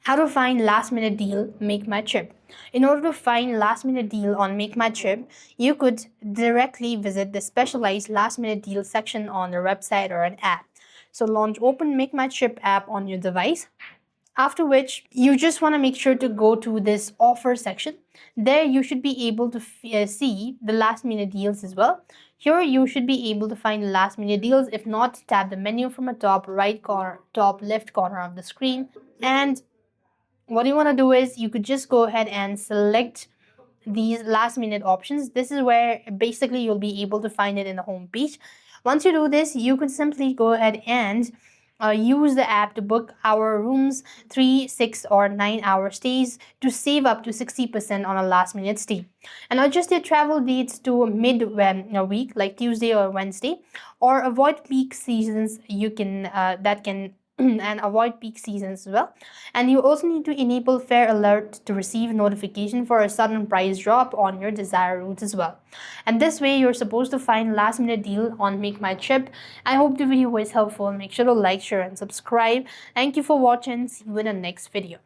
How to find last minute deal, make my trip. In order to find last minute deal on Make My Trip, you could directly visit the specialized last minute deal section on their website or an app. So launch open Make My Trip app on your device. After which, you just want to make sure to go to this offer section. There you should be able to see the last minute deals as well. Here you should be able to find last minute deals. If not, tap the menu from the top right corner, top left corner of the screen, and what you want to do is you could just go ahead and select these last minute options. This is where basically you'll be able to find it in the home page. Once you do this, you can simply go ahead and use the app to book our rooms, 3, 6, or 9 hour stays to save up to 60% on a last minute stay. And adjust your travel dates to mid week, like Tuesday or Wednesday, or avoid peak seasons. You can that can and avoid peak seasons as well. And you also need to enable fare alert to receive notification for a sudden price drop on your desired routes as well. And this way you're supposed to find last minute deal on Make My Trip. I hope the video was helpful. Make sure to like, share, and subscribe. Thank you for watching. See you in the next video.